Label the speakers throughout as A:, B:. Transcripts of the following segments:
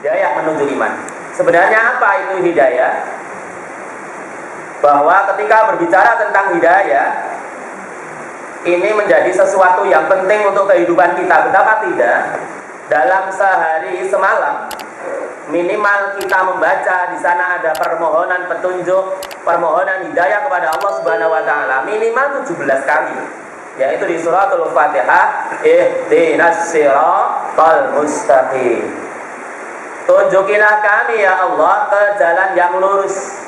A: Hidayah menuju iman. Sebenarnya apa itu hidayah? Bahwa ketika berbicara tentang hidayah, ini menjadi sesuatu yang penting untuk kehidupan kita. Betapa tidak? Dalam sehari semalam minimal kita membaca di sana ada permohonan petunjuk, permohonan hidayah kepada Allah Subhanahu wa taala minimal 17 kali. Yaitu di suratul Fatihah, ihdinas siratal mustaqim. Tunjukilah kami ya Allah ke jalan yang lurus.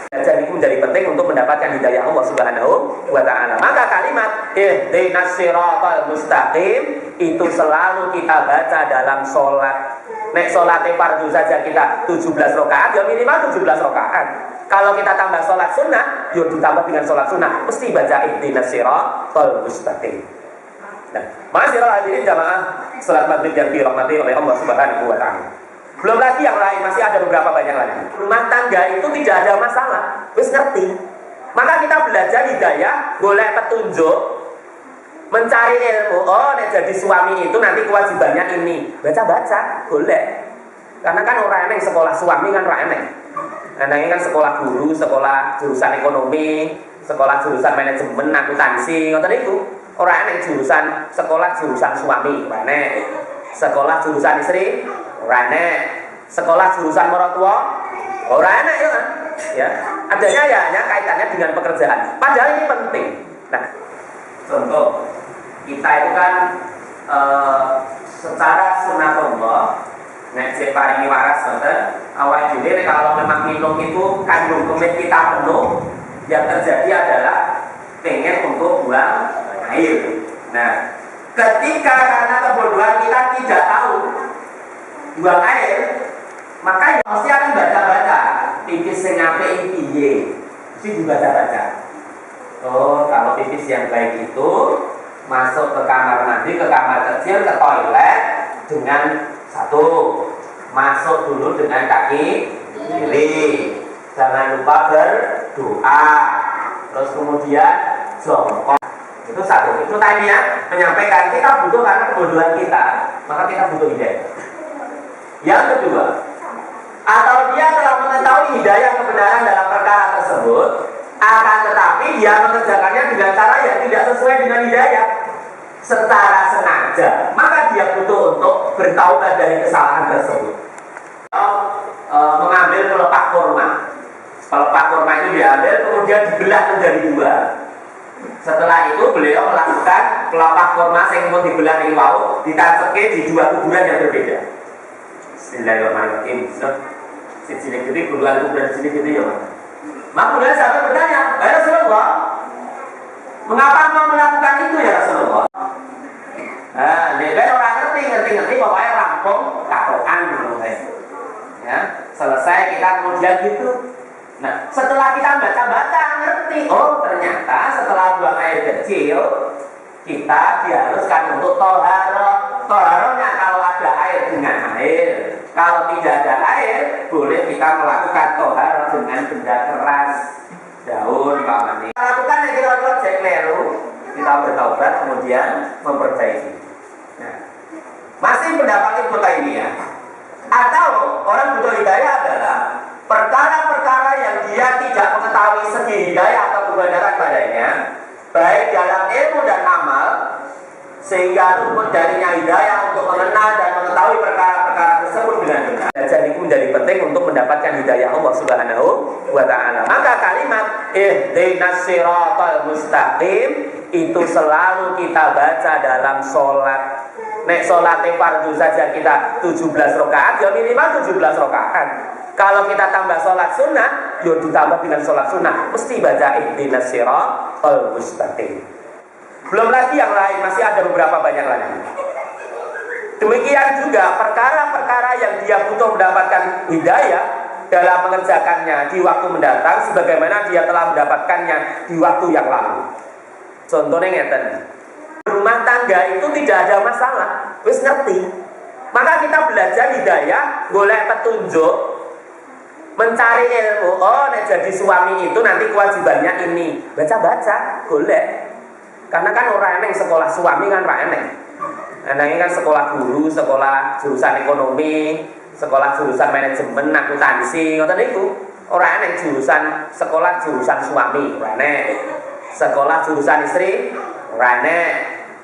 A: Jadi itu menjadi penting untuk mendapatkan hidayah Allah Subhanahu wa taala. Maka kalimat ihdinas siratal mustaqim itu selalu kita baca dalam sholat. Nek sholat fardu saja kita 17 rakaat, ya minimal 17 rakaat. Kalau kita tambah sholat sunnah, ya ditambah dengan sholat sunnah, mesti baca ihdinas siratal mustaqim. Nah, masyiral hadirin jamaah salat maghrib yang dirahmati oleh Allah Subhanahu wa taala. Belum lagi yang lain, masih ada beberapa banyak lagi. Rumah tangga itu tidak ada masalah, wis ngerti. Maka kita belajar hidayah, boleh petunjuk, mencari ilmu. Oh, nek jadi suami itu nanti kewajibannya ini. Baca-baca, boleh. Karena kan orang eneng sekolah suami kan orang eneng. Eneng kan sekolah guru, sekolah jurusan ekonomi, sekolah jurusan manajemen, akuntansi, ngoten itu. Orang eneng jurusan sekolah jurusan suami, eneng. Sekolah jurusan istri, ora enek. Sekolah jurusan mertua, ora enek ya kan? Ya, adanya ya hanya kaitannya dengan pekerjaan. Padahal ini penting. Nah, contoh kita itu kan secara sunatullah nek sing paringi waras ngoten, awal dhewe kalau memang minum itu kandung kemih kita penuh, yang terjadi adalah pengen untuk buang air. Nah, ketika karena kebodohan kita tidak tahu buang air, maka mesti akan baca-baca pipis sing apik piye. Mesti dibaca-baca. Oh, kalau pipis yang baik itu masuk ke kamar mandi, ke kamar kecil, ke toilet dengan satu, masuk dulu dengan kaki kiri. Jangan lupa berdoa. Terus kemudian jongkok. Itu satu. Itu tadi ya, menyampaikan kita butuh karena kebodohan kita, maka kita butuh hidayah. Yang kedua, atau dia telah mengetahui hidayah kebenaran dalam perkara tersebut, akan tetapi dia mengerjakannya dengan cara yang tidak sesuai dengan hidayah secara sengaja, maka dia butuh untuk bertaubat dari kesalahan tersebut. Mengambil pelepah kurma. Pelepah kurma itu diambil, kemudian dibelah menjadi dua. Setelah itu beliau melakukan pelepah kurma yang mau dibelah di wau, ditancapke di dua kuburan yang berbeda. Bismillahirrahmanirrahim. Sini gede kuburan sini gede ya. Maka kemudian sahabat bertanya, ya Rasulullah, mengapa mau melakukan itu ya Rasulullah? Dia orang ngerti pokoknya rampung katokan gitu. Ya, selesai kita kemudian gitu. Nah, setelah kita baca-baca ngerti, oh ternyata setelah buang air kecil kita diharuskan untuk toharoh. Toharohnya kalau ada air dengan air, kalau tidak ada air boleh kita melakukan toharoh dengan benda keras, daun, paman. Kita lakukan yang kira-kira cek kleru, kita bertaubat kemudian memperbaiki. Nah, masih pendapat Ibnu Taimiyah atau orang butuh hidayah adalah perkara-perkara yang dia tidak mengetahui segi hidayah atau kebenaran padanya, baik dalam ilmu dan amal, sehingga luput darinya hidayah untuk mengenal dan mengetahui perkara-perkara tersebut dengan benar. Dan itu menjadi penting untuk mendapatkan hidayah Allah Subhanahu wa taala. Maka kalimat ihdinas siratal mustaqim itu selalu kita baca dalam sholat. Nek sholat fardu saja kita 17 rakaat, ya minimal 17 rakaat. Kalau kita tambah sholat sunnah, ya ditambah dengan sholat sunnah, mesti baca ihdinas siratal mustaqim. Belum lagi yang lain, masih ada beberapa banyak lagi. Demikian juga perkara-perkara yang dia butuh mendapatkan hidayah dalam mengerjakannya di waktu mendatang, sebagaimana dia telah mendapatkannya di waktu yang lalu. Contohnya ngeten, rumah tangga itu tidak ada masalah, wis ngerti. Maka kita belajar hidayah, boleh petunjuk, mencari ilmu. Oh, nek jadi suami itu nanti kewajibannya ini. Baca-baca, boleh. Karena kan orang eneng sekolah suami kan orang eneng. Enengnya kan sekolah guru, sekolah jurusan ekonomi, sekolah jurusan manajemen akuntansi ngoten niku. Ora ana jurusan sekolah jurusan suami, ora ana. Sekolah jurusan istri, ora ana.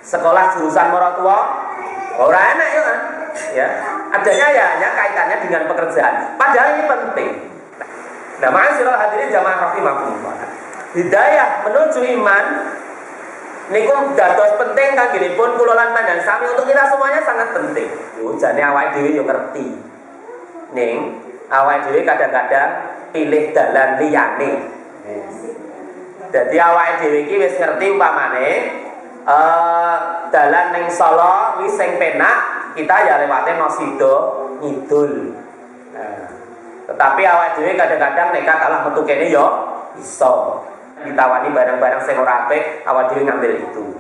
A: Sekolah jurusan mertua, ora ana ya kan? Ya. Adanya ya hanya kaitannya dengan pekerjaan. Padahal ini penting. Nah, ma'asyiral hadirin jamaah rahimakumullah. Hidayah menuju iman niku dados penting kanggenipun kula lan panjenengan sami untuk kita semuanya sangat penting. Yo jane awake dhewe yo ngerti. Ning awake dhewe kadang-kadang pilih dalan liyane. Dadi awake dhewe iki wis ngerti umpamane dalan ning Solo wis sing penak, kita ya lewate Masido ngidul. Nah, tetapi awake dhewe kadang-kadang nekat alah metu kene yo iso. Ditawani barang-barang sing ora apik, awak dhewe ngambil itu.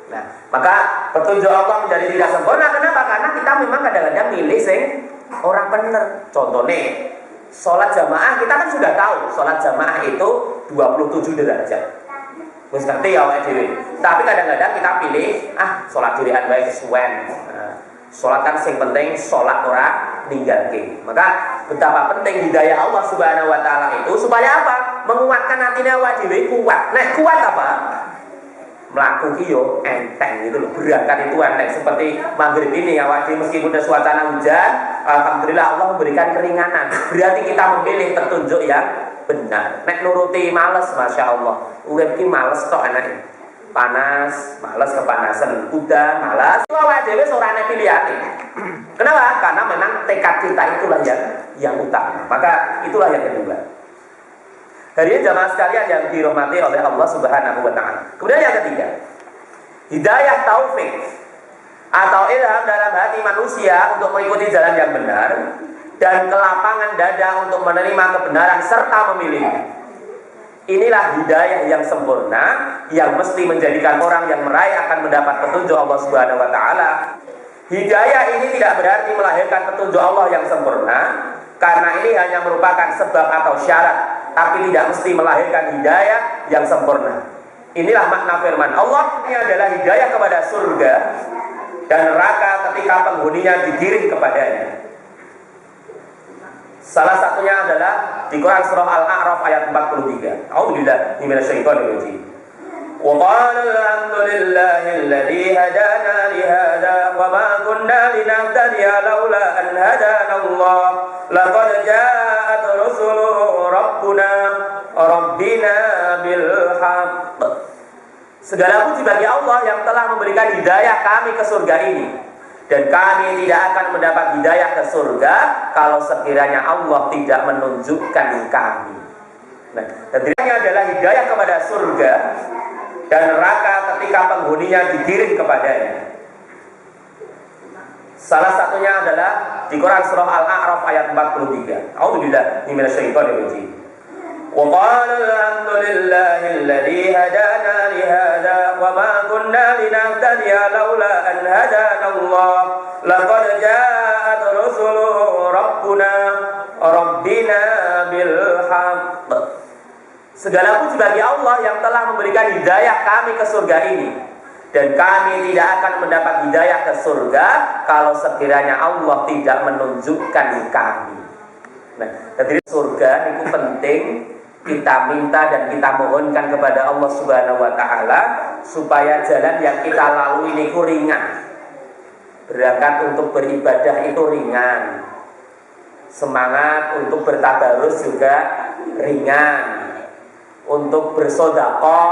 A: Nah, maka petunjuk Allah menjadi tidak sempurna. Kenapa? Karena kita memang kadang-kadang milih sing orang bener. Contohnya, sholat jamaah kita kan sudah tahu, sholat jamaah itu 27 derajat. Wis ngerti ya awake dhewe. Tapi kadang-kadang kita pilih sholat dhewean wae kesuwen. Sholat kan sing penting sholat ora ninggalke. Maka betapa penting hidayah Allah Subhanahu wa taala itu supaya apa? Menguatkan hatinya awak dhewe kuat. Nek kuat apa? Mlaku ki yo enteng gitu loh. Berangkat itu enteng seperti maghrib ini awak dhewe meskipun ada suasana hujan, alhamdulillah Allah memberikan keringanan. Berarti kita memilih petunjuk yang benar. Nek nuruti males, masya Allah. Urip ki males tok anake. Panas, males kepanasan, udan, malas. Itu awake dhewe ora ana pilihane. Kenapa? Karena memang tekad kita itulah yang utama. Maka itulah yang kedua. Dari jamaah sekalian yang dirahmati oleh Allah Subhanahu wa taala. Kemudian yang ketiga, hidayah taufik atau ilham dalam hati manusia untuk mengikuti jalan yang benar dan kelapangan dada untuk menerima kebenaran serta memilihnya. Inilah hidayah yang sempurna yang mesti menjadikan orang yang meraih akan mendapat petunjuk Allah Subhanahu wa taala. Hidayah ini tidak berarti melahirkan petunjuk Allah yang sempurna, karena ini hanya merupakan sebab atau syarat, tapi tidak mesti melahirkan hidayah yang sempurna. Inilah makna firman Allah, ini adalah hidayah kepada surga dan neraka ketika penghuninya digiring kepadanya. Salah satunya adalah di Quran surah Al-A'raf ayat 43. A'udzubillahi minasyaitonir rajim. Wa qala alhamdulillahi alladzi hadana li hadza wa ma kunna linahtadiya laula an hadana Allah. Laqad ja'at rusulu rabbina bil haqq. Segala puji bagi Allah yang telah memberikan hidayah kami ke surga ini. Dan kami tidak akan mendapat hidayah ke surga kalau sekiranya Allah tidak menunjukkan kami. Nah, tentunya adalah hidayah kepada surga dan neraka ketika penghuninya digiring kepadanya. Salah satunya adalah di Quran surah Al-A'raf ayat 43. A'udzubillahi minasyaitonir rajim. Wa qala alhamdulillahi alladzi hadana li hadza wa ma kunna linahtadiya laula an hadana Allah. Laqad ja'at rusulu rabbina bil haqq. Segala puji bagi Allah yang telah memberikan hidayah kami ke surga ini. Dan kami tidak akan mendapat hidayah ke surga kalau sekiranya Allah tidak menunjukkan kami. Nah, jadi surga itu penting kita minta dan kita mohonkan kepada Allah Subhanahu wa taala supaya jalan yang kita lalui ini ringan. Berangkat untuk beribadah itu ringan. Semangat untuk bertabarus juga ringan. Untuk bersedekah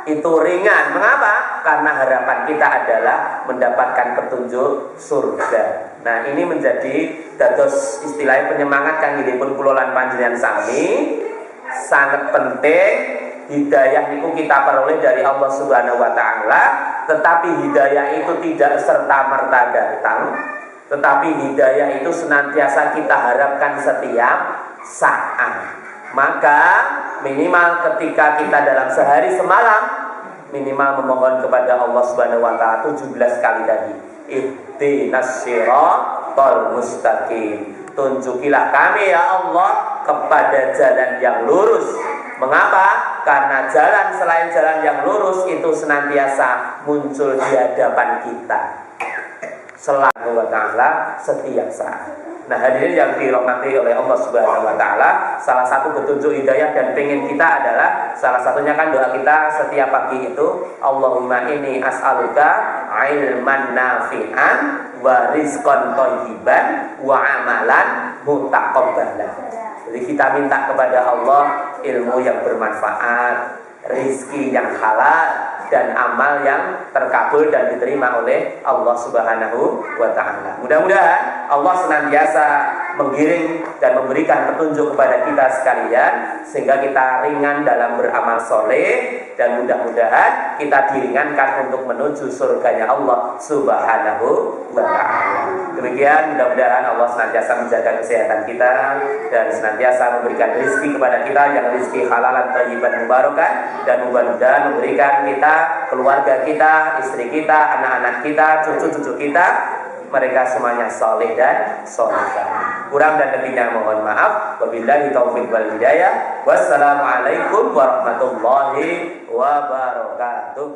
A: itu ringan. Mengapa? Karena harapan kita adalah mendapatkan petunjuk surga. Nah, ini menjadi dados istilahnya penyemangat kanggihipun kula lan panjenengan sami. Sangat penting hidayah itu kita peroleh dari Allah Subhanahu wa taala, tetapi hidayah itu tidak serta-merta datang, tetapi hidayah itu senantiasa kita harapkan setiap saat. Maka minimal ketika kita dalam sehari semalam minimal memohon kepada Allah Subhanahu wa taala 17 kali tadi. Ihdinas shiratal mustaqim. Tunjukilah kami ya Allah kepada jalan yang lurus. Mengapa? Karena jalan selain jalan yang lurus itu senantiasa muncul di hadapan kita. selalu wa ta'ala setiap saat. Nah, hadirin yang dirahmati oleh Allah Subhanahu wa taala, salah satu petunjuk hidayah dan pengen kita adalah salah satunya kan doa kita setiap pagi itu, Allahumma inni as'aluka ilman nafi'an wa rizqan thayyiban wa amalan mutaqabbalan. Jadi kita minta kepada Allah ilmu yang bermanfaat, rizki yang halal, dan amal yang terkabul dan diterima oleh Allah Subhanahu wa ta'ala. Mudah-mudahan Allah senantiasa menggiring dan memberikan petunjuk kepada kita sekalian sehingga kita ringan dalam beramal soleh, dan mudah-mudahan kita diringankan untuk menuju surganya Allah Subhanahu wa ta'ala. Demikian, mudah-mudahan Allah senantiasa menjaga kesehatan kita dan senantiasa memberikan rezeki kepada kita yang rezeki halalan thayyiban mubarakah, dan mudah-mudahan memberikan kita, keluarga kita, istri kita, anak-anak kita, cucu-cucu kita, mereka semuanya soleh dan solehah. Kurang dan lebihnya mohon maaf. Wabillahi taufiq wal hidayah. Wassalamualaikum warahmatullahi wabarakatuh.